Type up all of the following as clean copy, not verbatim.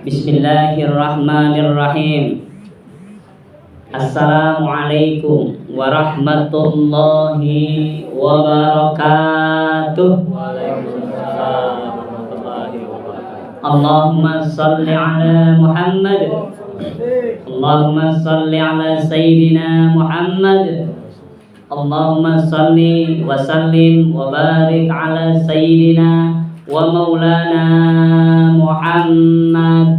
Bismillahirrahmanirrahim. Assalamualaikum warahmatullahi wabarakatuh. Waalaikumsalam warahmatullahi wabarakatuh. Allahumma salli ala Muhammad. Allahumma salli ala Sayyidina Muhammad. Allahumma salli wa sallim wa barik ala Sayyidina wa maulana Muhammad.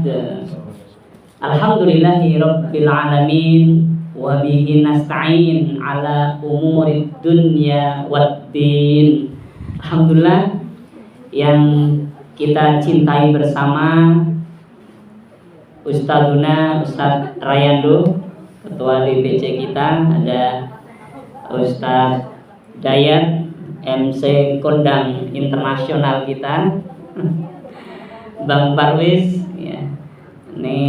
Alhamdulillahi rabbil alamin wa bihi nasta'in ala umurid dunya waddin. Alhamdulillah yang kita cintai bersama Ustadzuna Ustadz Rayando, ketua DPC kita, ada Ustadz Dayat MC Kondang Internasional kita, Bang Parwis ya. Ini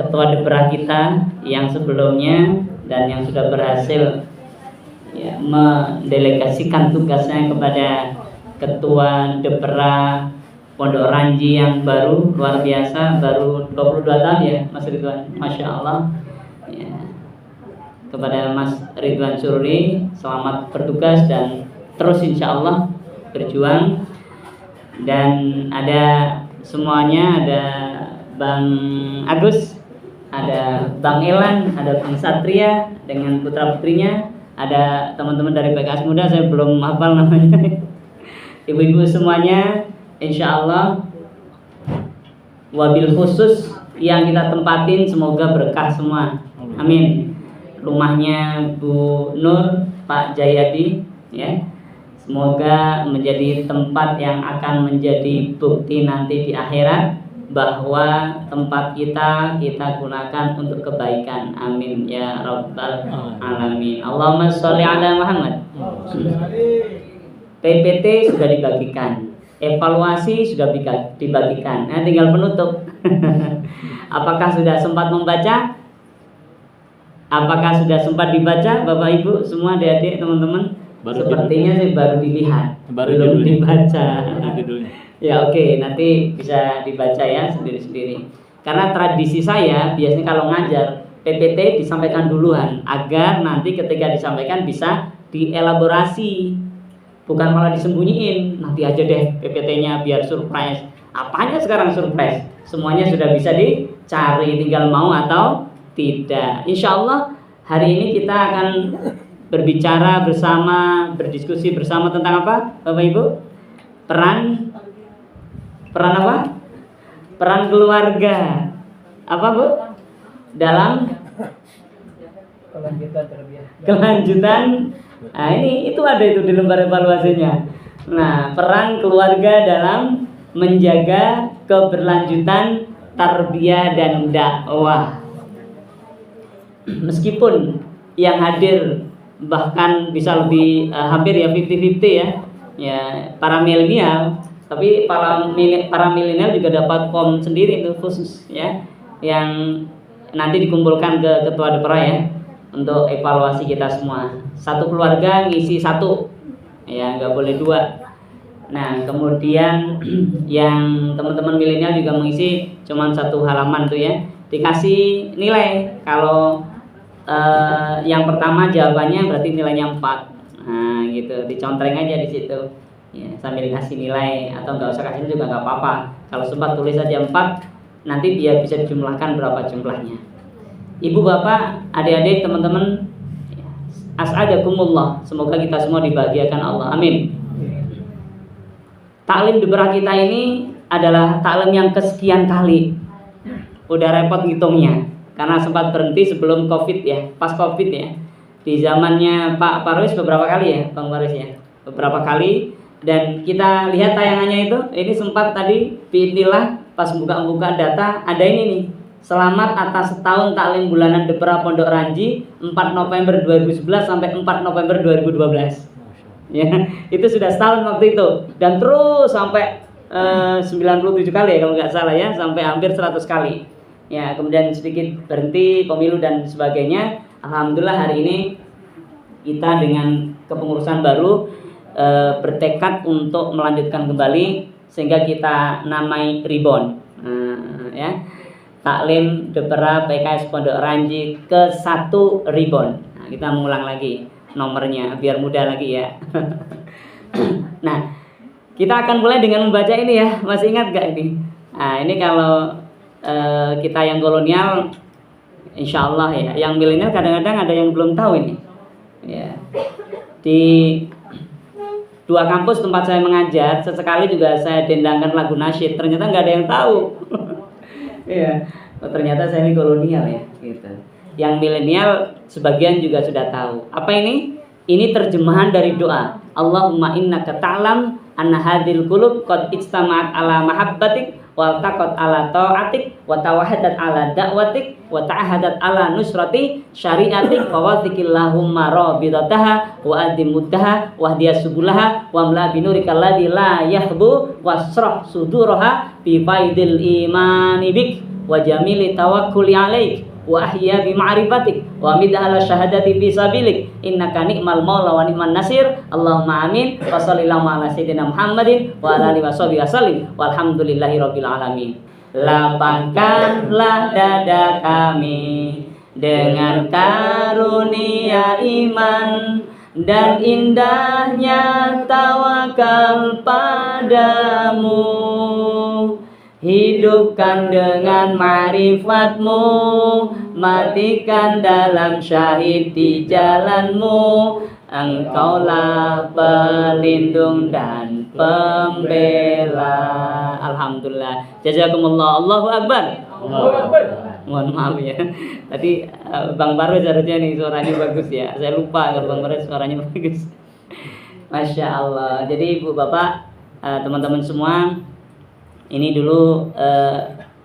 ketua Depra kita yang sebelumnya dan yang sudah berhasil ya, mendelegasikan tugasnya kepada ketua Depra Pondok Ranji yang baru, luar biasa, baru 22 tahun ya Mas Ridwan, Masya Allah ya. Kepada Mas Ridwan Sururi, selamat bertugas dan terus insya Allah berjuang. Dan ada semuanya, ada Bang Agus, ada Bang Elan, ada Bang Satria dengan putra-putrinya, ada teman-teman dari PKS Muda, saya belum hafal namanya. Ibu-ibu semuanya, insya Allah wabil khusus yang kita tempatin semoga berkah semua, amin. Rumahnya Bu Nur, Pak Jayadi ya, semoga menjadi tempat yang akan menjadi bukti nanti di akhirat bahwa tempat kita gunakan untuk kebaikan, amin ya rabbal alamin. Allahumma sholli ala Muhammad. PPT sudah dibagikan, evaluasi sudah dibagikan, nah tinggal penutup. Apakah sudah sempat membaca? Apakah sudah sempat dibaca Bapak Ibu semua, adik-adik, teman-teman? Sepertinya sih baru dilihat, belum dibaca. Ya oke, nanti bisa dibaca ya sendiri-sendiri. Karena tradisi saya biasanya kalau ngajar PPT disampaikan duluan agar nanti ketika disampaikan bisa dielaborasi, bukan malah disembunyiin. Nanti aja deh PPT-nya biar surprise. Apanya sekarang surprise? Semuanya sudah bisa dicari, tinggal mau atau tidak. Insya Allah hari ini kita akan berbicara bersama, berdiskusi bersama tentang apa Bapak Ibu? Peran apa? Peran keluarga. Apa Bu? Dalam kelanjutan. Nah ini itu ada itu di lembar evaluasinya. Nah, peran keluarga dalam menjaga keberlanjutan tarbiyah dan dakwah. Meskipun yang hadir bahkan bisa lebih hampir ya 50-50 ya para milenial, tapi para milenial juga dapat form sendiri itu khusus ya, yang nanti dikumpulkan ke ketua Depra ya untuk evaluasi kita semua. Satu keluarga ngisi satu ya, nggak boleh dua. Nah kemudian yang teman-teman milenial juga mengisi cuman satu halaman tuh ya, dikasih nilai. Kalau yang pertama jawabannya berarti nilainya 4. Nah gitu, dicontreng aja di situ ya, sambil kasih nilai, atau nggak usah kasih juga nggak apa-apa. Kalau sempat tulis aja 4, nanti biar bisa dijumlahkan berapa jumlahnya. Ibu bapak, adik-adik, teman-teman, as'adakumullah, semoga kita semua dibahagiakan Allah, amin. Taklim Depra kita ini adalah taklim yang kesekian kali. Udah repot ngitungnya karena sempat berhenti sebelum Covid ya, pas Covid ya. Di zamannya Pak Parwis beberapa kali ya, Bang Parwis ya, beberapa kali. Dan kita lihat tayangannya itu, ini sempat tadi biidznillah pas buka data ada ini nih. Selamat atas setahun taklim bulanan Depra Pondok Ranji 4 November 2011 sampai 4 November 2012. Ya, itu sudah setahun waktu itu dan terus sampai 97 kali ya kalau nggak salah ya, sampai hampir 100 kali. Ya, kemudian sedikit berhenti pemilu dan sebagainya. Alhamdulillah hari ini kita dengan kepengurusan baru bertekad untuk melanjutkan kembali, sehingga kita namai rebound Ya. Taklim Depera PKS Pondok Ranji ke 1 Ribon. Nah, kita mengulang lagi nomornya biar mudah lagi ya. Nah, kita akan mulai dengan membaca ini ya. Masih ingat gak ini? Nah, ini kalau kita yang kolonial insya Allah ya. Yang milenial kadang-kadang ada yang belum tahu ini ya. Di 2 kampus tempat saya mengajar, sesekali juga saya dendangkan lagu nasyid. Ternyata nggak ada yang tahu. Iya, ternyata saya ini kolonial ya, gitu. Yang milenial sebagian juga sudah tahu. Apa ini? Ini terjemahan dari doa. Allahumma innaka ta'lam anna hadhil qulub qad ijtama'at ala mahabbatik wa taqat ala ta'atik wa tawahadat ala da'watik wa ta'ahadat ala nusrati syariatik wa wathikillahumma rabidataha wa adimuddaha wa hdiyas subulaha wa mla binurika alladhi la yahbu wasrah suduraha bi faidil imani bik wa jamili tawakkuli alaik wa ahya bi ma'rifatik wa midhala syahadati fi sabilik innaka ni'mal maula wa ni'man nasir. Allahumma amin. Wa sallallahu ala sayyidina Muhammadin wa ala alihi washabihi wasallim walhamdulillahi rabbil alamin. Lapangkanlah dada kami dengan karunia iman dan indahnya tawakal padamu. Hidupkan dengan ma'rifatmu, matikan dalam syahid di jalanmu. Engkaulah pelindung dan pembela. Alhamdulillah. Jazakumullah. Allahu Akbar. Mohon maaf ya. Tadi Bang Baru seharusnya nih suaranya bagus ya. Saya lupa kalau Bang Baru suaranya bagus. Masya Allah. Jadi Ibu Bapak, teman-teman semua, ini dulu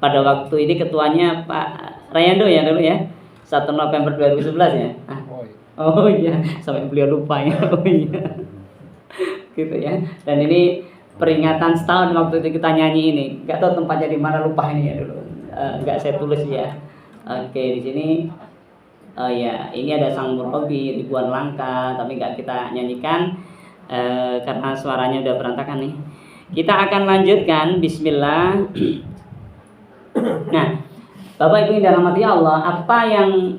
pada waktu ini ketuanya Pak Rayando ya dulu ya. 1 November 2011 ya. Oh iya, sampai beliau lupa ya. Oh iya. Gitu ya. Dan ini peringatan setahun waktu itu kita nyanyi ini. Enggak tahu tempatnya di mana, lupa ini ya dulu. Enggak saya tulis ya. Oke, di sini oh ya, ini ada Sang Murhobi, ribuan langkah, tapi enggak kita nyanyikan karena suaranya udah berantakan nih. Kita akan lanjutkan. Bismillah. Nah, Bapak Ibu yang dirahmati Allah, apa yang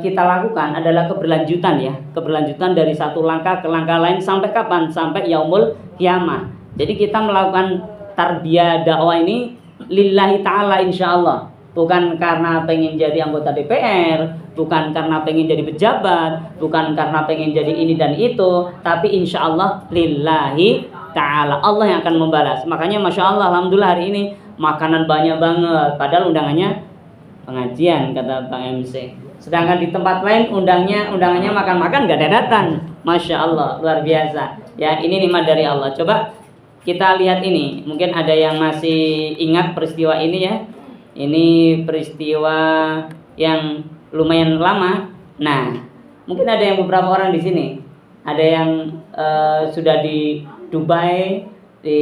kita lakukan adalah keberlanjutan ya, keberlanjutan dari satu langkah ke langkah lain sampai kapan? Sampai yaumul qiyamah. Jadi kita melakukan tarbiyah dakwah ini lillahi ta'ala insyaallah. Bukan karena pengen jadi anggota DPR, bukan karena pengen jadi pejabat, bukan karena pengen jadi ini dan itu, tapi insyaallah lillahi ta'ala. Allah yang akan membalas. Makanya Masya Allah, alhamdulillah hari ini makanan banyak banget. Padahal undangannya pengajian kata Bang MC. Sedangkan di tempat lain undangannya makan-makan gak ada datang. Masya Allah, luar biasa. Ya, ini nikmat dari Allah. Coba kita lihat ini. Mungkin ada yang masih ingat peristiwa ini ya. Ini peristiwa yang lumayan lama. Nah, mungkin ada yang beberapa orang di sini. Ada yang sudah di Dubai, di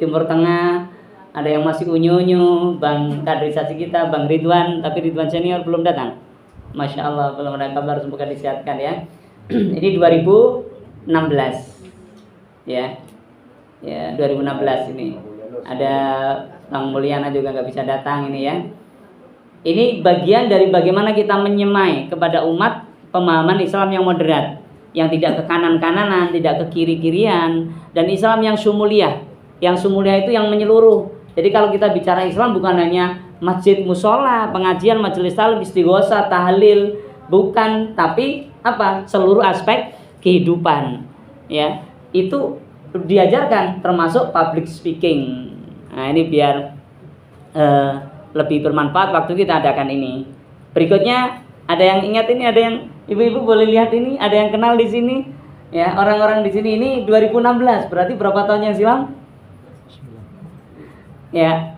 Timur Tengah. Ada yang masih unyu-unyu, Bang kaderisasi kita, Bang Ridwan, tapi Ridwan senior belum datang. Masya Allah, belum ada kabar, semoga disehatkan ya. Ini 2016, ya, 2016 ini. Ada Bang Mulyana juga nggak bisa datang ini ya. Ini bagian dari bagaimana kita menyemai kepada umat pemahaman Islam yang moderat, yang tidak ke kanan-kananan, tidak ke kiri-kirian, dan Islam yang syumuliyah. Yang syumuliyah itu yang menyeluruh. Jadi kalau kita bicara Islam bukan hanya masjid, musola, pengajian, majelis taklim, istighosah, tahlil, bukan, tapi apa? Seluruh aspek kehidupan. Ya, itu diajarkan termasuk public speaking. Nah, ini biar lebih bermanfaat waktu kita adakan ini. Berikutnya ada yang ingat ini, ada yang ibu-ibu boleh lihat ini, ada yang kenal di sini. Ya, orang-orang di sini ini 2016, berarti berapa tahun yang silam? Ya,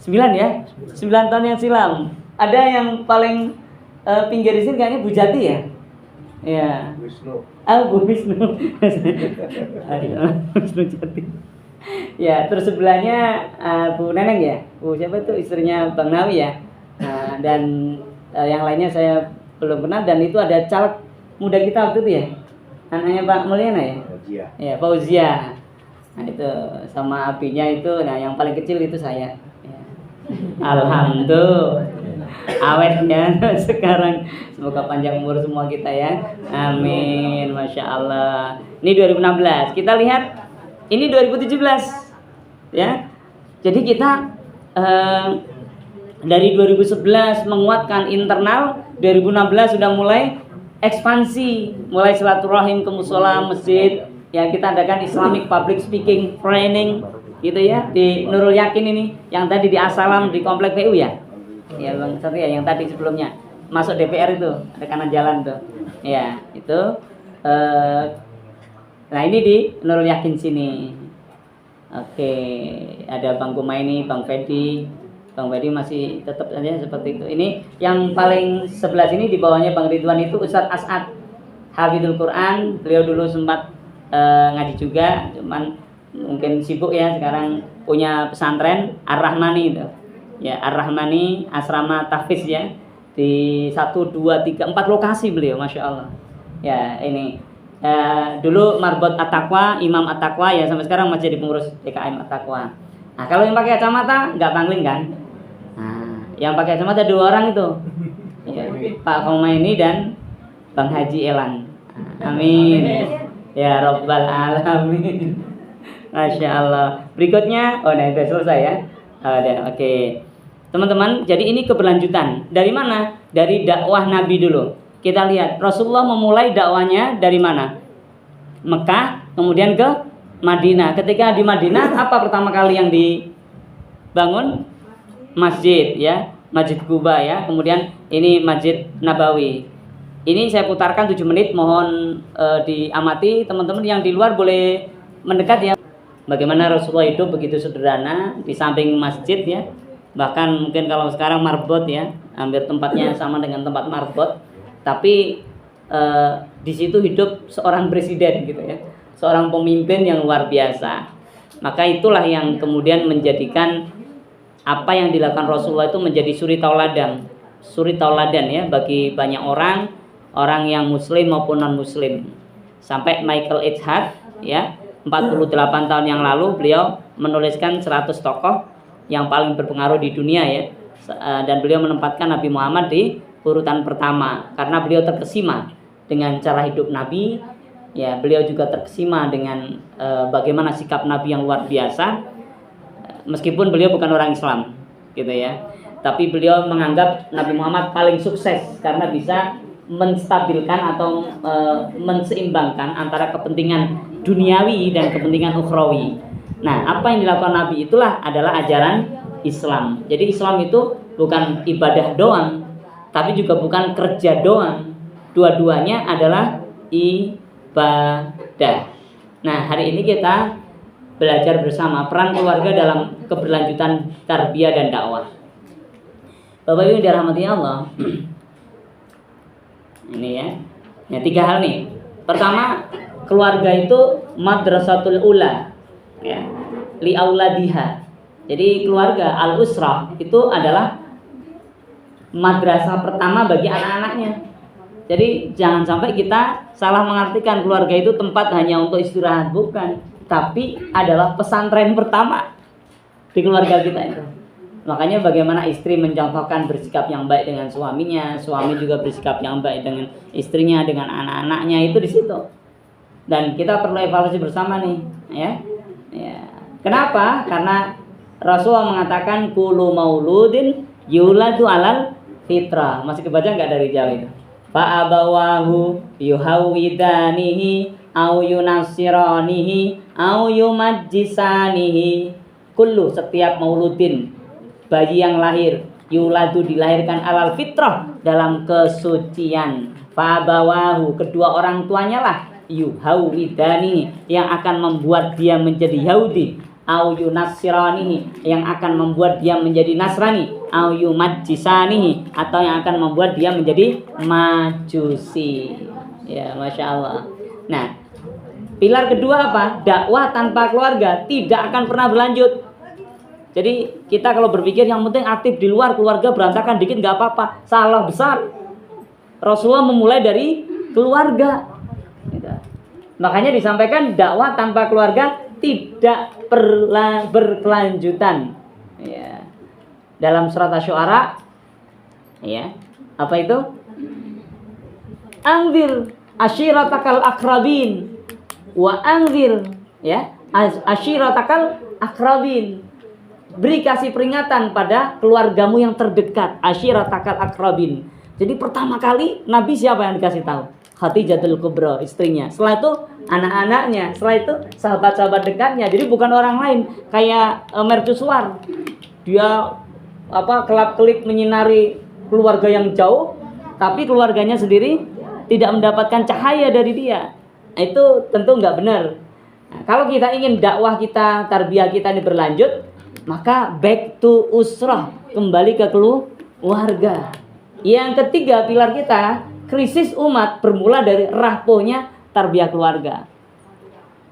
9 ya, 9 tahun yang silam. Ada yang paling pinggir di sini kayaknya Bu Jati ya. Ya. Wisnu. Bu Wisnu. Wisnu Jati. Ya, terus sebelahnya Bu Neneng ya. Bu siapa itu, istrinya Bang Nawi ya. Nah, dan yang lainnya saya belum kenal, dan itu ada caleg muda kita waktu itu ya. Anaknya Pak Mulyana ya. Fauzia. Ya, Fauzia. Nah, itu sama apinya itu, nah yang paling kecil itu saya. Ya. Alhamdulillah. Awetnya sekarang, semoga panjang umur semua kita ya. Amin. Masya Allah. Ini 2016. Kita lihat ini 2017 ya. Jadi kita dari 2011 menguatkan internal, 2016 sudah mulai ekspansi, mulai silaturahim ke musola, masjid. Ya, kita adakan Islamic Public Speaking Training gitu ya di Nurul Yakin ini, yang tadi di Asalam di Komplek PU ya. Ya Bang Satria, yang tadi sebelumnya masuk DPR itu ada kanan jalan tuh. Ya, itu nah ini di Nurul Yakin sini. Oke, ada Bang Kumaini, Bang Fedi. Bang Fedi masih tetap saja seperti itu. Ini yang paling sebelah sini di bawahnya Bang Ridwan itu Ustadz As'ad Hafidul Quran. Beliau dulu sempat ngaji juga, cuman mungkin sibuk ya, sekarang punya pesantren Ar-Rahmani itu. Ya, Ar-Rahmani Asrama Tahfiz ya. Di 1, 2, 3, 4 lokasi beliau, Masya Allah. Ya, ini dulu Marbot At-Taqwa, Imam At-Taqwa ya, sampai sekarang masih jadi pengurus DKM At-Taqwa. Nah, kalau yang pakai kacamata nggak pangling kan? Nah, yang pakai kacamata 2 orang itu. Ya, Pak Khomeini dan Bang Haji Elan. Amin. Ya Rabbal Alamin. Masya Allah. Berikutnya, oh nah sudah selesai ya. Oke. Teman-teman, jadi ini keberlanjutan. Dari mana? Dari dakwah Nabi dulu. Kita lihat Rasulullah memulai dakwahnya dari mana? Mekah, kemudian ke Madinah. Ketika di Madinah, apa pertama kali yang dibangun? Masjid ya, Masjid Quba ya. Kemudian ini Masjid Nabawi. Ini saya putarkan 7 menit, mohon diamati teman-teman yang di luar boleh mendekat ya. Bagaimana Rasulullah hidup begitu sederhana di samping masjid ya. Bahkan mungkin kalau sekarang marbot ya, hampir tempatnya sama dengan tempat marbot. Tapi di situ hidup seorang presiden gitu ya. Seorang pemimpin yang luar biasa. Maka itulah yang kemudian menjadikan apa yang dilakukan Rasulullah itu menjadi suri tauladan. Suri tauladan ya bagi banyak orang yang muslim maupun non muslim. Sampai Michael H. Hart ya, 48 tahun yang lalu beliau menuliskan 100 tokoh yang paling berpengaruh di dunia ya. Dan beliau menempatkan Nabi Muhammad di urutan pertama karena beliau terkesima dengan cara hidup Nabi. Ya, beliau juga terkesima dengan bagaimana sikap Nabi yang luar biasa. Meskipun beliau bukan orang Islam gitu ya. Tapi beliau menganggap Nabi Muhammad paling sukses karena bisa menstabilkan atau menseimbangkan antara kepentingan duniawi dan kepentingan ukhrawi. Nah, apa yang dilakukan Nabi itulah adalah ajaran Islam. Jadi Islam itu bukan ibadah doang, tapi juga bukan kerja doang. Dua-duanya adalah ibadah. Nah, hari ini kita belajar bersama peran keluarga dalam keberlanjutan tarbiyah dan dakwah. Bapak Ibu yang dirahmati Allah. Ini ya. Ya 3 hal nih. Pertama, keluarga itu madrasatul ula. Ya. Li auladiha. Jadi keluarga al-usrah itu adalah madrasah pertama bagi anak-anaknya. Jadi jangan sampai kita salah mengartikan keluarga itu tempat hanya untuk istirahat, bukan, tapi adalah pesantren pertama di keluarga kita itu. Makanya bagaimana istri mencontohkan bersikap yang baik dengan suaminya, suami juga bersikap yang baik dengan istrinya, dengan anak-anaknya, itu di situ. Dan kita perlu evaluasi bersama nih, ya. Ya. Kenapa? Karena Rasulullah mengatakan kullu mauludin yuladu alal fitrah. Masih kebaca nggak dari jauh itu? Fa abawahu yuhawidanihi au yunasiranihi au yumajjisanihi. Kullu, setiap mauludin, bayi yang lahir, yuladu dilahirkan alal fitrah, dalam kesucian. Fa abawahu, kedua orang tuanya lah, yuhawidanihi, yang akan membuat dia menjadi Yahudi, au yunasiranihi, yang akan membuat dia menjadi Nasrani, au yumajjisanihi, atau yang akan membuat dia menjadi Majusi. Ya, Masya Allah. Nah, pilar kedua apa? Dakwah tanpa keluarga tidak akan pernah berlanjut. Jadi kita kalau berpikir yang penting aktif di luar, keluarga berantakan dikit nggak apa-apa, salah besar. Rasulullah memulai dari keluarga. Makanya disampaikan dakwah tanpa keluarga tidak berkelanjutan. Ya. dalam surat Asy-Syu'ara, ya. Apa itu? Anzir ashiratakal akrabin wa anzir, ya, ashiratakal akrabin. Beri kasih peringatan pada keluargamu yang terdekat, ashiratakal akrabin. Jadi pertama kali Nabi siapa yang dikasih tahu? Khadijatul Kubra, istrinya. Setelah itu anak-anaknya, setelah itu sahabat-sahabat dekatnya. Jadi bukan orang lain kayak mercusuar. Dia kelap-kelip menyinari keluarga yang jauh, tapi keluarganya sendiri tidak mendapatkan cahaya dari dia. Itu tentu nggak benar. Nah, kalau kita ingin dakwah kita, tarbiyah kita ini berlanjut, maka back to usrah, kembali ke keluarga. Yang ketiga pilar kita, krisis umat bermula dari rapuhnya tarbiyah keluarga.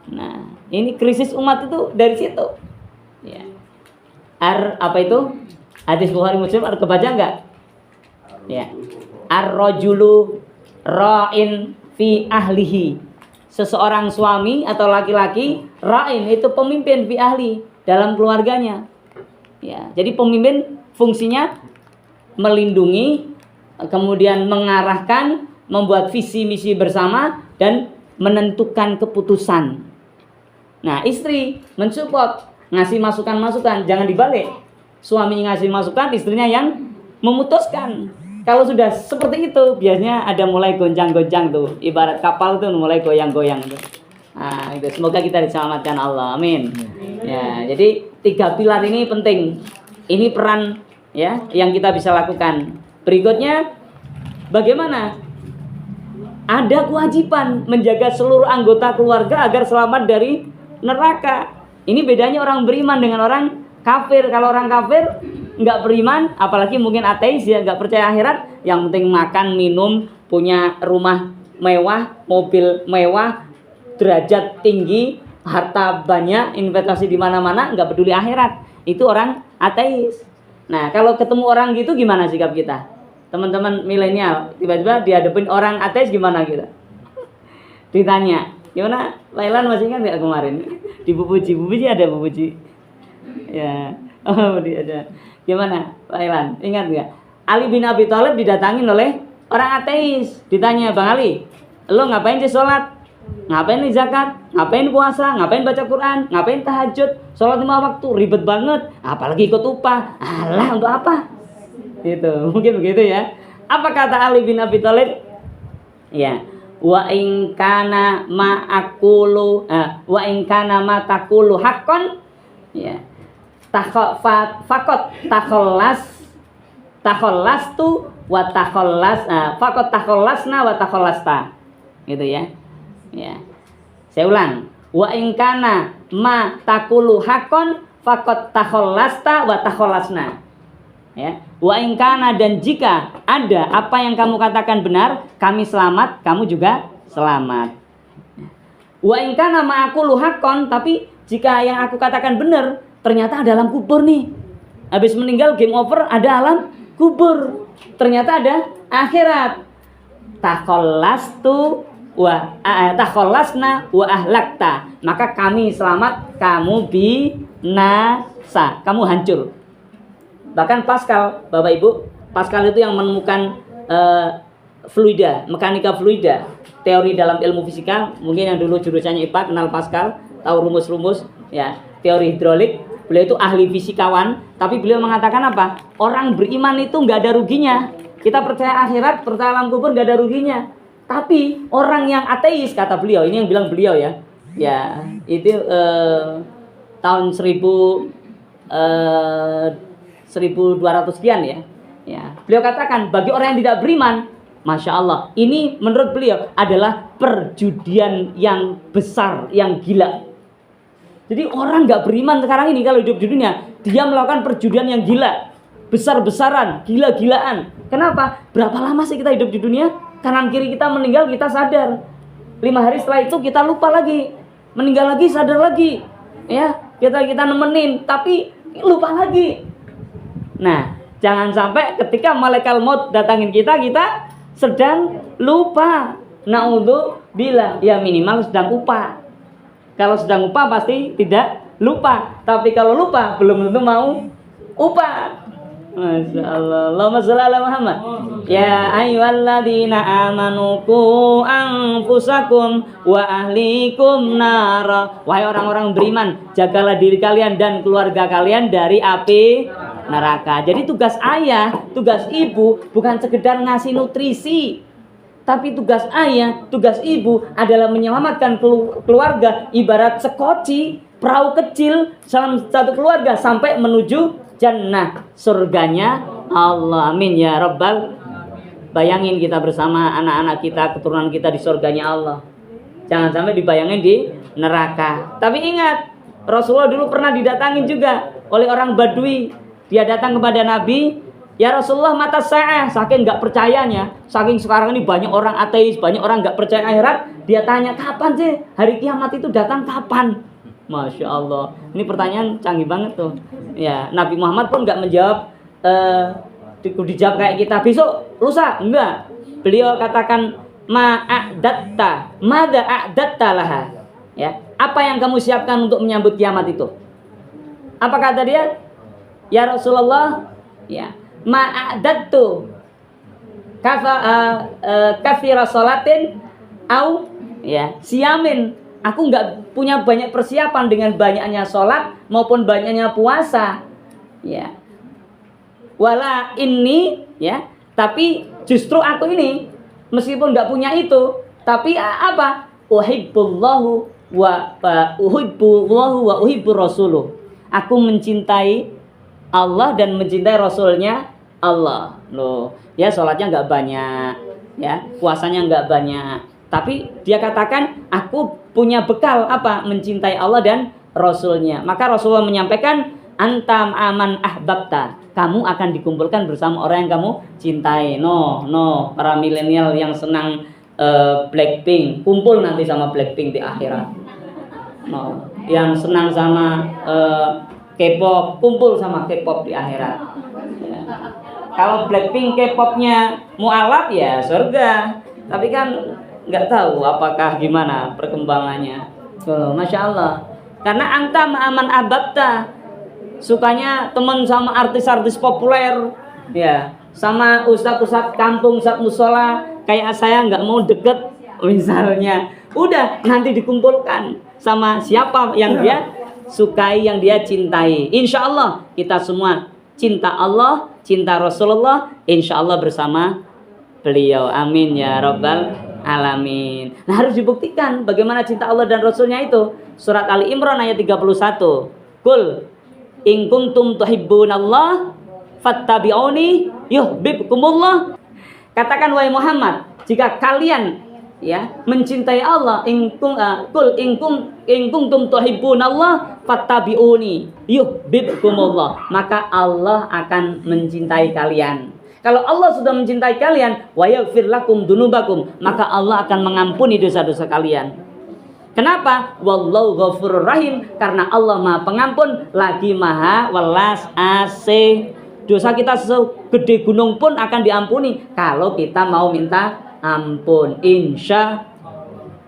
Nah, ini krisis umat itu dari situ. Ya. Apa itu? Hadis Bukhari Muslim, ada kebaca enggak? Ya. Ar-rajulu ra'in fi ahlihi. Seseorang suami atau laki-laki, ra'in itu pemimpin fi ahli, dalam keluarganya. Ya, jadi pemimpin fungsinya melindungi, kemudian mengarahkan, membuat visi misi bersama dan menentukan keputusan. Nah, istri mensupport, ngasih masukan-masukan, jangan dibalik. Suami ngasih masukan, istrinya yang memutuskan. Kalau sudah seperti itu, biasanya ada mulai goncang-goncang tuh, ibarat kapal tuh mulai goyang-goyang tuh. Nah, itu semoga kita diselamatkan Allah. Amin. Ya, jadi 3 pilar ini penting. Ini peran ya yang kita bisa lakukan. Berikutnya, bagaimana? Ada kewajiban menjaga seluruh anggota keluarga agar selamat dari neraka. Ini bedanya orang beriman dengan orang kafir. Kalau orang kafir nggak beriman, apalagi mungkin ateis ya, nggak percaya akhirat, yang penting makan, minum, punya rumah mewah, mobil mewah, derajat tinggi, harta banyak, investasi di mana-mana, nggak peduli akhirat. Itu orang ateis. Nah, kalau ketemu orang gitu gimana sikap kita? Teman-teman milenial, tiba-tiba dihadapin orang ateis gimana kita? Ditanya, gimana? Lailan masih ingat nggak kemarin? Di Bubuji ada Bubuji. Ya, oh dia ada. Gimana, Lailan? Ingat nggak? Ali bin Abi Thalib didatangin oleh orang ateis. Ditanya, Bang Ali, lo ngapain sih sholat? Ngapain nih zakat? Ngapain puasa? Ngapain baca Quran? Ngapain tahajud? Sholat 5 waktu, ribet banget. Apalagi ikut upah. Alah, untuk apa? Gitu, mungkin begitu ya. Apa kata Ali bin Abi Thalib? Ya, wa in kana ma aqulu wa in kana ma taqulu haqqan, ya, fakot takhallastu wa takhallas fakot takhallasna wa takhallasta, gitu ya. Ya, saya ulang, wa in kana ma taqulu haqqan fakot takhallasta wa takhallasna. Ya, wa in kana, dan jika ada apa yang kamu katakan benar, kami selamat, kamu juga selamat. Wa in kana ma aqulu haqqan, tapi jika yang aku katakan benar, ternyata ada alam kubur nih. Habis meninggal game over, ada alam kubur. Ternyata ada akhirat. Takhallastu wa takhallasna wa ahlakta. Maka kami selamat, kamu binasa, kamu hancur. Bahkan Pascal, Bapak Ibu, Pascal itu yang menemukan fluida, mekanika fluida, teori dalam ilmu fisika. Mungkin yang dulu jurusannya IPA kenal Pascal, tahu rumus-rumus ya, teori hidrolik. Beliau itu ahli fisikawan, tapi beliau mengatakan apa? Orang beriman itu nggak ada ruginya. Kita percaya akhirat, percaya alam kubur, nggak ada ruginya. Tapi orang yang ateis, kata beliau, ini yang bilang beliau ya, ya itu tahun 1200 sekian ya. Ya, beliau katakan bagi orang yang tidak beriman, Masya Allah, ini menurut beliau adalah perjudian yang besar, yang gila. Jadi orang nggak beriman sekarang ini kalau hidup di dunia, dia melakukan perjudian yang gila, besar-besaran, gila-gilaan. Kenapa? Berapa lama sih kita hidup di dunia? Kanan kiri kita meninggal, kita sadar. 5 hari setelah itu kita lupa lagi, meninggal lagi, sadar lagi. Ya, kita nemenin, tapi lupa lagi. Nah, jangan sampai ketika malaikat maut datangin kita sedang lupa. Naudzubillah, ya minimal sedang lupa. Kalau sedang lupa pasti tidak lupa. Tapi kalau lupa belum tentu mau upah. Masya Allah. Allahumma sholli ala Muhammad. Ya ayyuhalladzina amanu qu anfusakum wa ahlikum nara. Wahai orang-orang beriman, jagalah diri kalian dan keluarga kalian dari api neraka. Jadi tugas ayah, tugas ibu bukan sekedar ngasih nutrisi, tapi tugas ayah, tugas ibu adalah menyelamatkan keluarga ibarat sekoci, perahu kecil dalam satu keluarga sampai menuju jannah, surganya Allah. Amin ya rabbal. Bayangin kita bersama anak-anak kita, keturunan kita di surganya Allah. Jangan sampai dibayangin di neraka. Tapi ingat, Rasulullah dulu pernah didatangin juga oleh orang Badui. Dia datang kepada Nabi, ya Rasulullah, mata sa'ah. Saking nggak percayanya, saking sekarang ini banyak orang ateis, banyak orang nggak percaya akhirat. Dia tanya, kapan sih hari kiamat itu datang, kapan? Masya Allah, ini pertanyaan canggih banget tuh. Ya, Nabi Muhammad pun nggak menjawab, dijawab kayak kita besok, lusa, enggak. Beliau katakan, ma'adatta, mada a'datta laha. Ya, apa yang kamu siapkan untuk menyambut kiamat itu? Apa kata dia? Ya Rasulullah, ya, ma'adattu kafira sholatin au ya siyamin. Aku nggak punya banyak persiapan dengan banyaknya sholat maupun banyaknya puasa, ya. Wala ini, ya. Tapi justru aku ini meskipun nggak punya itu, tapi apa? Uhibbullahu wa uhibbu rasuluh. Aku mencintai Allah dan mencintai Rasulnya Allah. Loh, ya sholatnya nggak banyak, ya, puasanya nggak banyak. Tapi dia katakan, aku punya bekal apa? Mencintai Allah dan Rasulnya. Maka Rasulullah menyampaikan, antam aman ahbabta. Kamu akan dikumpulkan bersama orang yang kamu cintai. No, para milenial yang senang Blackpink, kumpul nanti sama Blackpink di akhirat. No, yang senang sama K-pop, kumpul sama K-pop di akhirat. Ya. Kalau Blackpink K-popnya mualaf ya surga. Tapi kan nggak tahu apakah gimana perkembangannya. Oh, Masya Allah. Karena anta aman ababta, sukanya teman sama artis-artis populer, ya, sama ustadz-ustadz kampung, ustadz musola, kayak saya nggak mau deket misalnya. Udah, nanti dikumpulkan sama siapa yang dia sukai, yang dia cintai. Insya Allah kita semua cinta Allah, cinta Rasulullah, insya Allah bersama beliau. Amin ya rabbal alamin. Nah, harus dibuktikan bagaimana cinta Allah dan Rasulnya itu. Surat Ali Imran ayat 31. Qul in kuntum tuhibbunallah fattabi'uni yuhibbukumullah. Katakan wahai Muhammad, jika kalian ya mencintai Allah, qul in kuntum tuhibbunallah fattabi'uni yuhibbukumullah, maka Allah akan mencintai kalian. Kalau Allah sudah mencintai kalian, wa yaghfir lakum dunubakum, maka Allah akan mengampuni dosa-dosa kalian. Kenapa? Wallahu ghafurur rahim, karena Allah Maha Pengampun lagi Maha welas asih. Dosa kita segede gunung pun akan diampuni kalau kita mau minta ampun. Insya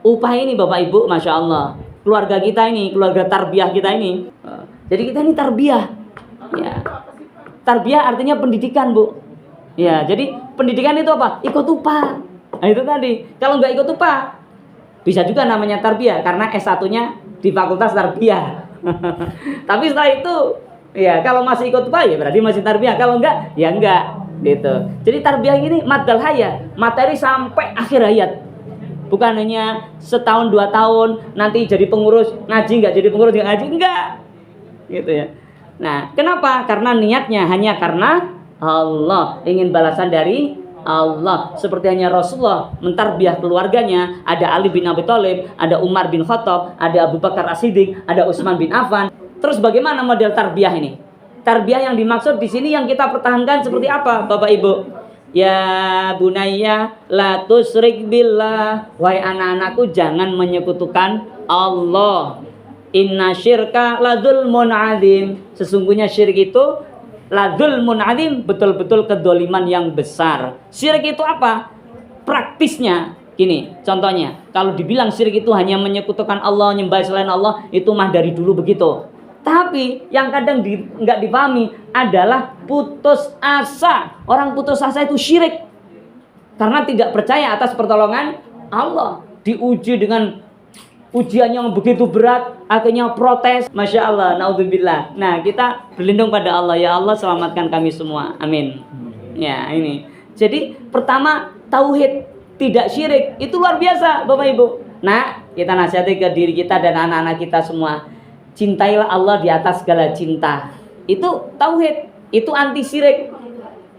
upah ini Bapak Ibu, Masya Allah, keluarga kita ini, keluarga tarbiyah kita ini. Jadi kita ini tarbiyah, ya. Tarbiyah artinya pendidikan, Bu. Ya, jadi pendidikan itu apa? Ikut upah. Nah, itu tadi. Kalau nggak ikut upah, bisa juga namanya tarbiyah karena S1-nya di Fakultas Tarbiyah. Tapi setelah itu, ya kalau masih ikut upah ya berarti masih tarbiyah. Kalau enggak, ya enggak. Gitu. Jadi tarbiyah ini madal haya, materi sampai akhir hayat. Bukan hanya setahun 2 tahun nanti jadi pengurus ngaji, nggak jadi pengurus nggak ngaji, enggak. Gitu ya. Nah, kenapa? Karena niatnya hanya karena Allah, ingin balasan dari Allah. Seperti hanya Rasulullah mentarbiyah keluarganya, ada Ali bin Abi Thalib, ada Umar bin Khattab, ada Abu Bakar As-Siddiq, ada Utsman bin Affan. Terus bagaimana model tarbiyah ini? Tarbiyah yang dimaksud di sini yang kita pertahankan seperti apa, Bapak Ibu? Ya bunayya la tusyrik billah. Wahai anak-anakku, jangan menyekutukan Allah. Inna syirka la dzulmun adzim. Sesungguhnya syirik itu la dzulmun adzim, betul-betul kedoliman yang besar. Syirik itu apa? Praktisnya gini, contohnya, kalau dibilang syirik itu hanya menyekutukan Allah, nyembah selain Allah, itu mah dari dulu begitu. Tapi yang kadang nggak dipahami adalah putus asa. Orang putus asa itu syirik karena tidak percaya atas pertolongan Allah. Diuji dengan ujian yang begitu berat, akhirnya protes. Masya Allah, naudzubillah. Nah, kita berlindung pada Allah. Ya Allah, selamatkan kami semua. Amin. Ya, ini. Jadi pertama, tauhid, tidak syirik. Itu luar biasa, Bapak Ibu. Nah, kita nasihati ke diri kita dan anak-anak kita semua. Cintailah Allah di atas segala cinta. Itu tauhid, itu anti syirik.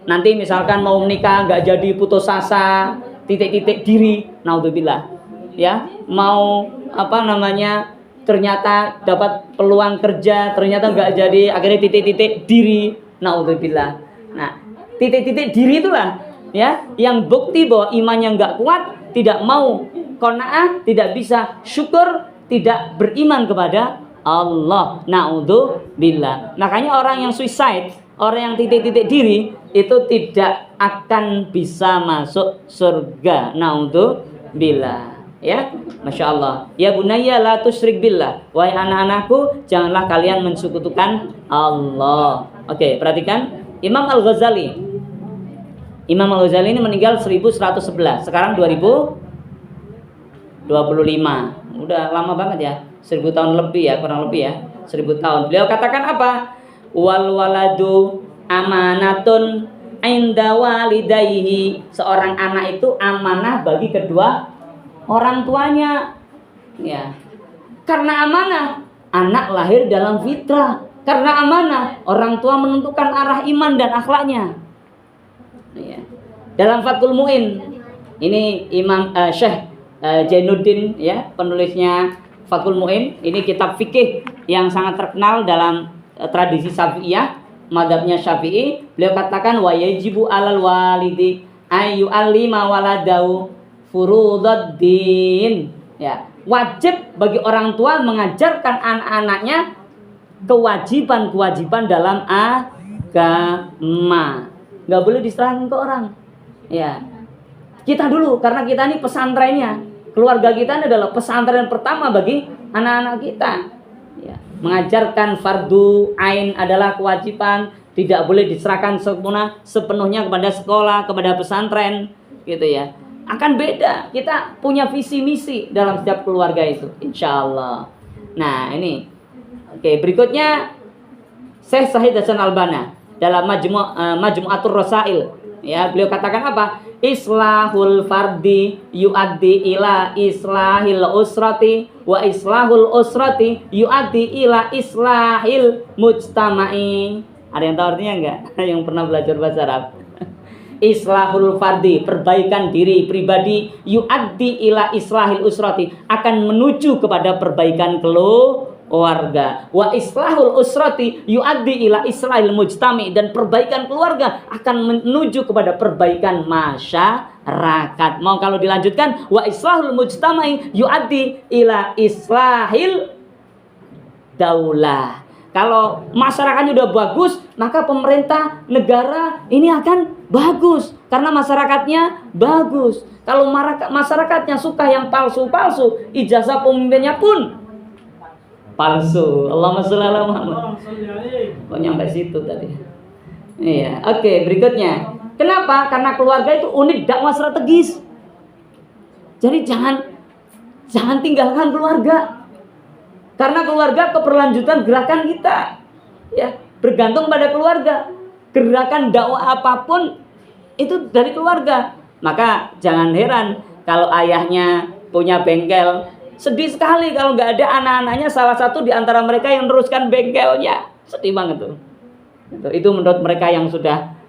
Nanti misalkan mau menikah nggak jadi, putus asa, titik-titik diri, naudzubillah. Ya, mau ternyata dapat peluang kerja, ternyata nggak jadi, akhirnya titik-titik diri, naudzubillah. Nah, titik-titik diri itulah ya yang bukti bahwa imannya nggak kuat, tidak mau qanaah, tidak bisa syukur, tidak beriman kepada Allah. Naudzubillah. Makanya orang yang suicide, orang yang titik-titik diri itu tidak akan bisa masuk surga. Naudzubillah. Ya, Masya Allah. Ya bunayya la tusyrik billah. Wahai anak-anakku, janganlah kalian mensekutukan Allah. Oke, perhatikan Imam Al-Ghazali. Imam Al-Ghazali ini meninggal 1111. Sekarang 2025. Udah lama banget ya. 1000 tahun lebih ya, kurang lebih ya. 1000 tahun. Beliau katakan apa? Wal waladu amanatun inda walidayhi. Seorang anak itu amanah bagi kedua orang tuanya. Ya. Karena amanah, anak lahir dalam fitrah. Karena amanah, orang tua menentukan arah iman dan akhlaknya. Ya. Dalam Fathul Mu'in, ini Imam Syekh Jainuddin ya, penulisnya Fathul Mu'in. Ini kitab fikih yang sangat terkenal dalam tradisi Syafi'iyah, mazhabnya Syafi'i. Beliau katakan wa yajibu 'alal walidi ayu allima waladahu furududdin. Ya, wajib bagi orang tua mengajarkan anak-anaknya kewajiban-kewajiban dalam agama. Nggak boleh diserahkan ke orang. Ya, kita dulu, karena kita ini pesantrennya. Keluarga kita ini adalah pesantren pertama bagi anak-anak kita. Ya, mengajarkan fardu ain adalah kewajiban, tidak boleh diserahkan sepenuhnya kepada sekolah, kepada pesantren, gitu ya. Akan beda, kita punya visi misi dalam setiap keluarga itu, insya Allah. Nah ini, oke, berikutnya Syekh Syahid Hasan Albana dalam Majmu'atur Rasail, ya, beliau katakan apa? Islahul fardi yuaddi ila islahil usrati, wa islahul usrati yuaddi ila islahil mujtama'i. Ada yang tahu artinya enggak? Yang pernah belajar bahasa Arab? Islahul fardi, perbaikan diri pribadi, yuaddi ila islahil usrati, akan menuju kepada perbaikan keluarga. Wa islahul usrati yuaddi ila islahil mujtami, dan perbaikan keluarga akan menuju kepada perbaikan masyarakat. Mau kalau dilanjutkan, wa islahul mujtami yuaddi ila islahil daulah. Kalau masyarakatnya udah bagus, maka pemerintah negara ini akan bagus karena masyarakatnya bagus. Kalau masyarakatnya suka yang palsu-palsu, ijazah pemimpinnya pun palsu. Allahumma sholli ala Muhammad. Kok nyampe situ tadi? Iya, oke, berikutnya. Kenapa? Karena keluarga itu unit dakwah strategis. Jadi jangan tinggalkan keluarga. Karena keluarga keberlanjutan gerakan kita, ya, bergantung pada keluarga. Gerakan dakwah apapun itu dari keluarga. Maka jangan heran kalau ayahnya punya bengkel, sedih sekali kalau nggak ada anak-anaknya, salah satu di antara mereka yang meneruskan bengkelnya. Sedih banget tuh. Itu menurut mereka yang sudah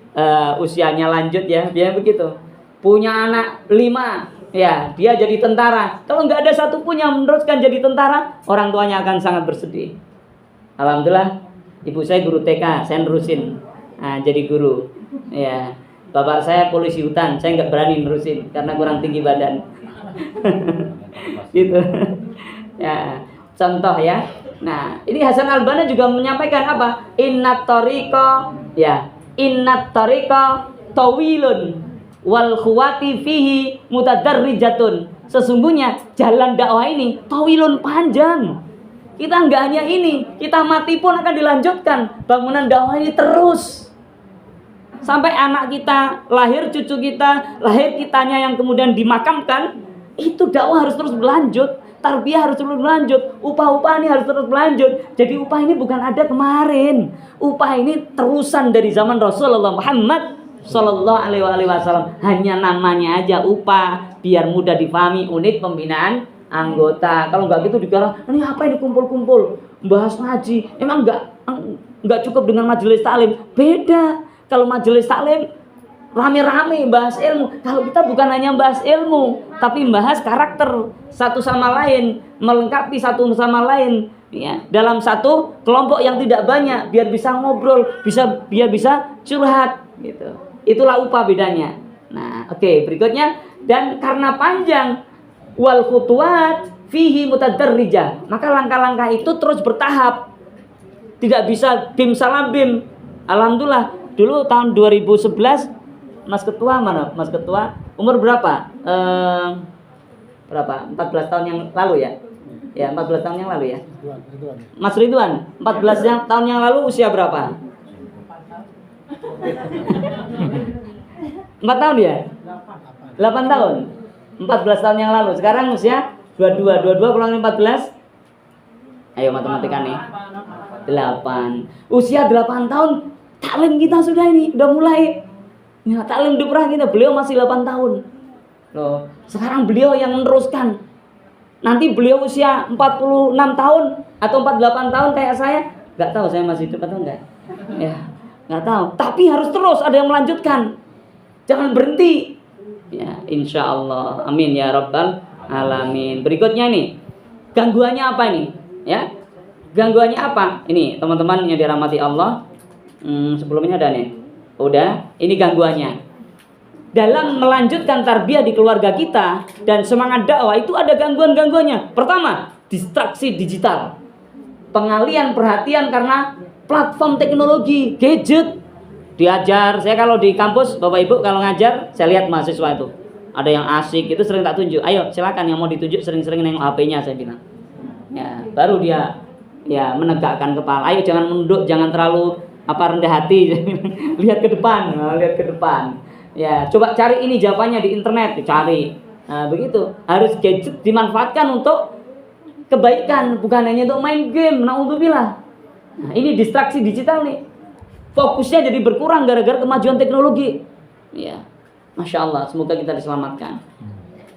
usianya lanjut ya, dia begitu. Punya anak 5. Ya, dia jadi tentara. Kalau nggak ada satupun yang meneruskan jadi tentara, orang tuanya akan sangat bersedih. Alhamdulillah, ibu saya guru TK, saya nerusin. Nah, jadi guru. Ya, bapak saya polisi hutan, saya nggak berani nerusin karena kurang tinggi badan. Gitu. Ya, contoh ya. Nah, ini Hasan Albana juga menyampaikan apa? Innat tariqa, ya, innat tariqa tawilun wal khuwati fihi mutadarrijatun. Sesungguhnya jalan dakwah ini tawilun, panjang. Kita nggak hanya ini, kita mati pun akan dilanjutkan. Bangunan dakwah ini terus. Sampai anak kita lahir, cucu kita, lahir kitanya yang kemudian dimakamkan, itu dakwah harus terus berlanjut, tarbiyah harus terus berlanjut, upah-upah ini harus terus berlanjut. Jadi upah ini bukan ada kemarin, upah ini terusan dari zaman Rasulullah Muhammad Sallallahu Alaihi Wasallam. Hanya namanya aja upah, biar mudah difahami unit pembinaan anggota. Kalau nggak gitu dikira ini apa ini kumpul-kumpul bahas ngaji, emang nggak cukup dengan majelis taklim. Beda. Kalau majelis taklim rame-rame bahas ilmu. Kalau kita bukan hanya bahas ilmu, tapi bahas karakter satu sama lain, melengkapi satu sama lain, ya, dalam satu kelompok yang tidak banyak, biar bisa ngobrol, biar bisa curhat, gitu. Itulah upah bedanya. Nah, oke, berikutnya, dan karena panjang wal khutuwat fihi mutadarrijah, maka langkah-langkah itu terus bertahap. Tidak bisa bim salam bim. Alhamdulillah. Dulu tahun 2011 Mas Ketua mana? Mas Ketua umur berapa? Berapa? 14 tahun yang lalu ya? Ya, 14 tahun yang lalu ya. Mas Ridwan, 14 tahun yang lalu usia berapa? 4 tahun ya? 8 tahun. 14 tahun yang lalu. Sekarang usia 22 kurang 14. Ayo matematika nih. 8. Usia 8 tahun taklim kita sudah ini, udah mulai. Ya, taklim duprah kita, beliau masih 8 tahun. Loh, sekarang beliau yang meneruskan. Nanti beliau usia 46 tahun atau 48 tahun kayak saya, enggak tahu saya masih hidup atau enggak. Ya, enggak tahu. Tapi harus terus ada yang melanjutkan. Jangan berhenti. Ya, insya Allah. Amin ya rabbal alamin. Berikutnya nih, gangguannya apa nih? Ya, gangguannya apa? Ini teman-teman yang dirahmati Allah. Sebelumnya ada nih. Udah, ini gangguannya. Dalam melanjutkan tarbiyah di keluarga kita dan semangat dakwah itu ada gangguan-gangguannya. Pertama, distraksi digital. Pengalian perhatian karena platform teknologi, gadget. Diajar, saya kalau di kampus, Bapak Ibu kalau ngajar, saya lihat mahasiswa itu. Ada yang asik, itu sering tak tunjuk. Ayo, silakan yang mau ditunjuk sering-sering nengok HP-nya, saya bilang. Ya, baru dia ya menegakkan kepala. Ayo jangan menunduk, jangan terlalu rendah hati. Lihat ke depan, lihat ke depan. Ya, coba cari ini jawabannya di internet, dicari. Nah, begitu. Harus gadget dimanfaatkan untuk kebaikan, bukan hanya untuk main game. Naudzubillah. Nah, ini distraksi digital nih. Fokusnya jadi berkurang gara-gara kemajuan teknologi. Ya, masya Allah. Semoga kita diselamatkan.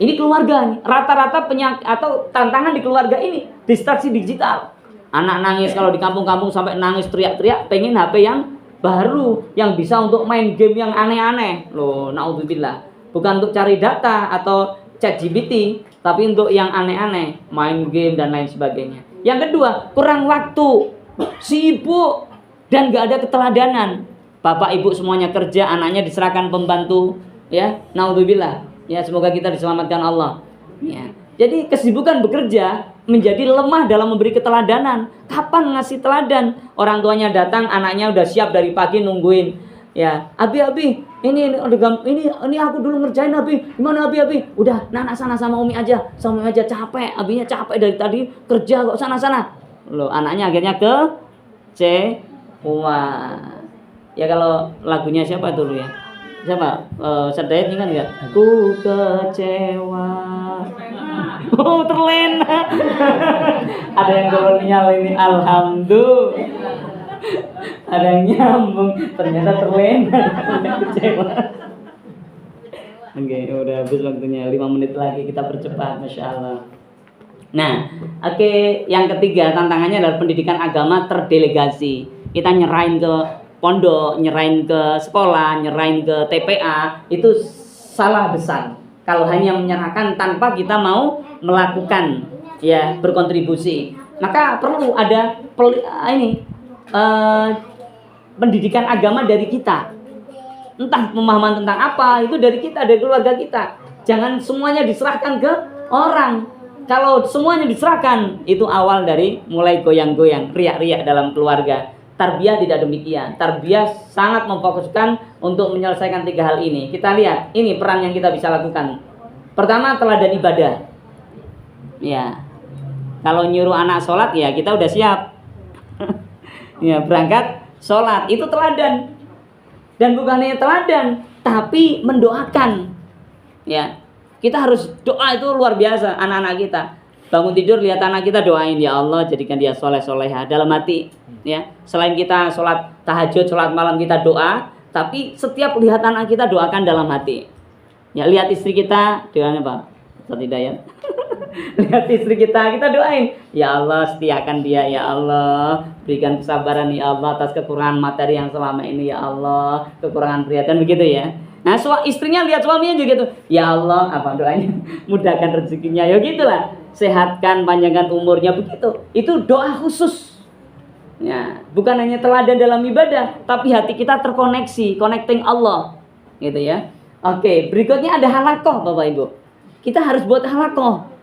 Ini keluarga nih. Rata-rata penyakit atau tantangan di keluarga ini distraksi digital. Anak nangis kalau di kampung-kampung sampai nangis teriak-teriak, pengen HP yang baru yang bisa untuk main game yang aneh-aneh. Loh, naudzubillah. Bukan untuk cari data atau ChatGPT, tapi untuk yang aneh-aneh, main game dan lain sebagainya. Yang kedua, kurang waktu, sibuk dan gak ada keteladanan. Bapak ibu semuanya kerja, anaknya diserahkan pembantu, ya. Naudzubillah. Ya, semoga kita diselamatkan Allah. Ya. Jadi kesibukan bekerja menjadi lemah dalam memberi keteladanan. Kapan ngasih teladan? Orang tuanya datang, anaknya udah siap dari pagi nungguin. Ya, Abi, ini aku dulu ngerjain Abi. Gimana Abi? Udah, Nana sana sama Umi aja. Sama Umi aja capek. Abinya capek dari tadi kerja kok sana. Loh, anaknya akhirnya kecewa. Ya kalau lagunya siapa dulu ya? Siapa? Sedayat ingat enggak? Ku kecewa. Oh, terlena. Ada yang kolonial ini, alhamdulillah. Ada yang nyambung, ternyata terlena. Kecewa. Oke, udah habis waktunya, 5 menit lagi kita percepat, masya Allah. Nah, oke, yang ketiga tantangannya adalah pendidikan agama terdelegasi. Kita nyerahin ke pondok, nyerahin ke sekolah, nyerahin ke TPA, itu salah besar. Kalau hanya menyerahkan tanpa kita mau melakukan, ya, berkontribusi, maka perlu ada pendidikan agama dari kita. Entah pemahaman tentang apa, itu dari kita, dari keluarga kita. Jangan semuanya diserahkan ke orang. Kalau semuanya diserahkan, itu awal dari mulai goyang-goyang, riak-riak dalam keluarga. Tarbiyah tidak demikian. Tarbiyah sangat memfokuskan untuk menyelesaikan 3 hal ini. Kita lihat, ini peran yang kita bisa lakukan. Pertama, teladan ibadah. Ya. Kalau nyuruh anak sholat ya kita udah siap. Ya, berangkat sholat itu teladan. Dan bukan hanya teladan, tapi mendoakan. Ya, kita harus doa itu luar biasa anak-anak kita. Bangun tidur lihat anak kita doain, ya Allah jadikan dia soleh-soleha dalam hati. Ya, selain kita sholat tahajud, sholat malam kita doa, tapi setiap lihat anak kita doakan dalam hati. Ya, lihat istri kita doanya Pak Ustaz Hidayat. Lihat istri kita doain, ya Allah setiakan dia, ya Allah berikan kesabaran ya Allah atas kekurangan materi yang selama ini, ya Allah kekurangan perhatian, begitu ya. Nah istrinya lihat suaminya juga gitu, ya Allah apa doanya, mudahkan rezekinya, ya gitulah, sehatkan panjangkan umurnya, begitu. Itu doa khusus ya, bukan hanya teladan dalam ibadah, tapi hati kita terkoneksi, connecting Allah gitu ya. Oke, berikutnya ada halakoh Bapak Ibu. Kita harus buat halakoh.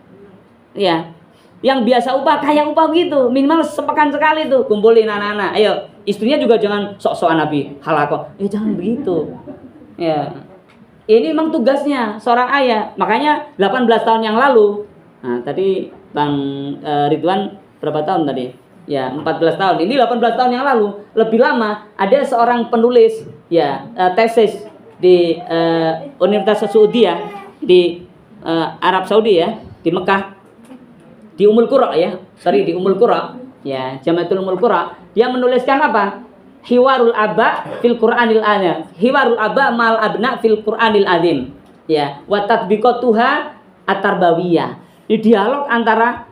Ya, yang biasa upah kayak upah gitu, minimal sepekan sekali tuh kumpulin anak-anak. Ayo, istrinya juga jangan sok-sokan Nabi halakoh. Jangan begitu. Ya, ini memang tugasnya seorang ayah. Makanya 18 tahun yang lalu, nah tadi Bang Ridwan berapa tahun tadi? Ya, 14 tahun. Ini 18 tahun yang lalu, lebih lama. Ada seorang penulis ya tesis di Universitas Saudi ya, di Arab Saudi ya, di Mekah. Di Ummul Qura ya, di Ummul Qura ya, Jamiatul Ummul Qura, dia menuliskan apa? Hiwarul aba fil Qur'anil azim. Hiwarul aba mal abna fil Qur'anil azim. Ya, wa tatbiqatuha at-tarbawiyah. Di dialog antara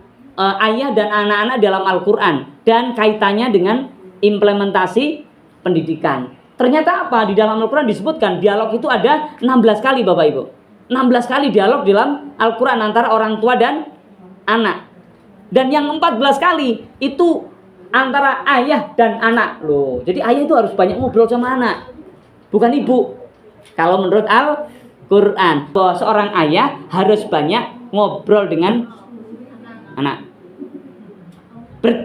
ayah dan anak-anak dalam Al-Qur'an dan kaitannya dengan implementasi pendidikan. Ternyata apa? Di dalam Al-Qur'an disebutkan dialog itu ada 16 kali Bapak Ibu. 16 kali dialog dalam Al-Qur'an antara orang tua dan anak. Dan yang 14 kali itu antara ayah dan anak loh. Jadi ayah itu harus banyak ngobrol sama anak, bukan ibu. Kalau menurut Al-Quran, bahwa seorang ayah harus banyak ngobrol dengan anak.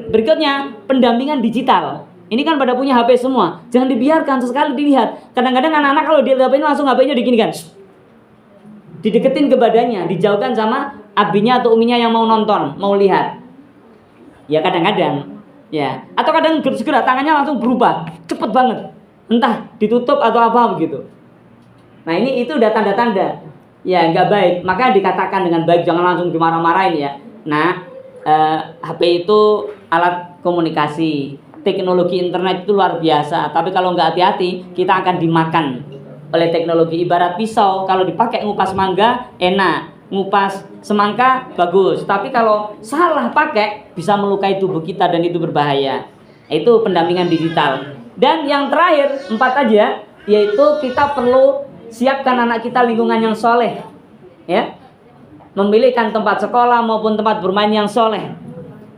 Berikutnya pendampingan digital. Ini kan pada punya HP semua, jangan dibiarkan sesekali dilihat. Kadang-kadang anak-anak kalau dia HP-nya langsung HP-nya diginikan, dideketin ke badannya, dijauhkan sama abinya atau uminya yang mau nonton, mau lihat. Ya kadang-kadang ya, atau kadang segera tangannya langsung berubah, cepet banget, entah ditutup atau apa begitu. Nah ini itu udah tanda-tanda ya nggak baik, maka dikatakan dengan baik, jangan langsung dimarah-marahin ya. Nah HP itu alat komunikasi, teknologi internet itu luar biasa, tapi kalau nggak hati-hati kita akan dimakan oleh teknologi. Ibarat pisau, kalau dipakai ngupas mangga enak, ngupas semangka bagus, tapi kalau salah pakai bisa melukai tubuh kita dan itu berbahaya. Itu pendampingan digital. Dan yang terakhir 4 aja, yaitu kita perlu siapkan anak kita lingkungan yang soleh ya, memilihkan tempat sekolah maupun tempat bermain yang soleh.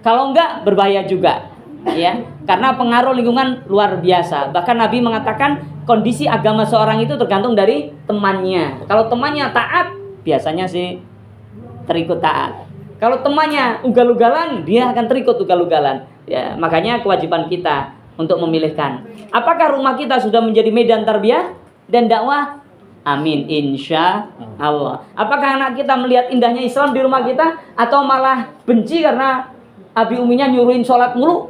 Kalau enggak berbahaya juga ya, karena pengaruh lingkungan luar biasa. Bahkan Nabi mengatakan kondisi agama seorang itu tergantung dari temannya. Kalau temannya taat, biasanya sih terikut taat. Kalau temannya ugal-ugalan, dia akan terikut ugal-ugalan. Ya, makanya kewajiban kita untuk memilihkan. Apakah rumah kita sudah menjadi medan tarbiyah dan dakwah? Amin, insya Allah. Apakah anak kita melihat indahnya Islam di rumah kita, atau malah benci karena abi uminya nyuruhin sholat mulu,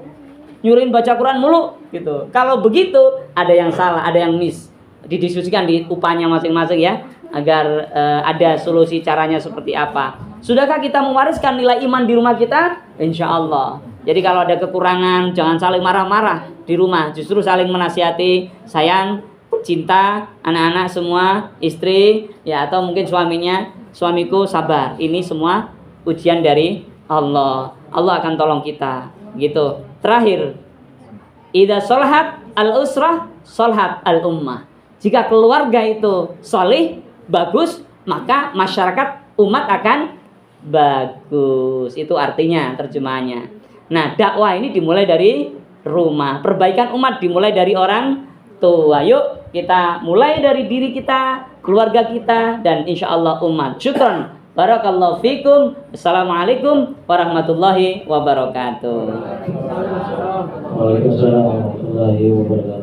nyuruhin baca Quran mulu gitu? Kalau begitu ada yang salah, ada yang miss. Didiskusikan di upahnya masing-masing ya, agar ada solusi caranya seperti apa. Sudahkah kita mewariskan nilai iman di rumah kita? Insya Allah. Jadi kalau ada kekurangan, jangan saling marah-marah di rumah, justru saling menasihati, sayang, cinta, anak-anak semua, istri ya, atau mungkin suaminya, suamiku sabar, ini semua ujian dari Allah. Allah akan tolong kita gitu. Terakhir, idza sholahat al-usrah sholahat al-ummah. Jika keluarga itu solih, bagus, maka masyarakat umat akan bagus. Itu artinya, terjemahannya. Nah, dakwah ini dimulai dari rumah. Perbaikan umat dimulai dari orang tua. Yuk kita mulai dari diri kita, keluarga kita, dan insya Allah umat. Syukran. Barakallahu fikum. Assalamualaikum warahmatullahi wabarakatuh. Waalaikumsalam warahmatullahi wabarakatuh.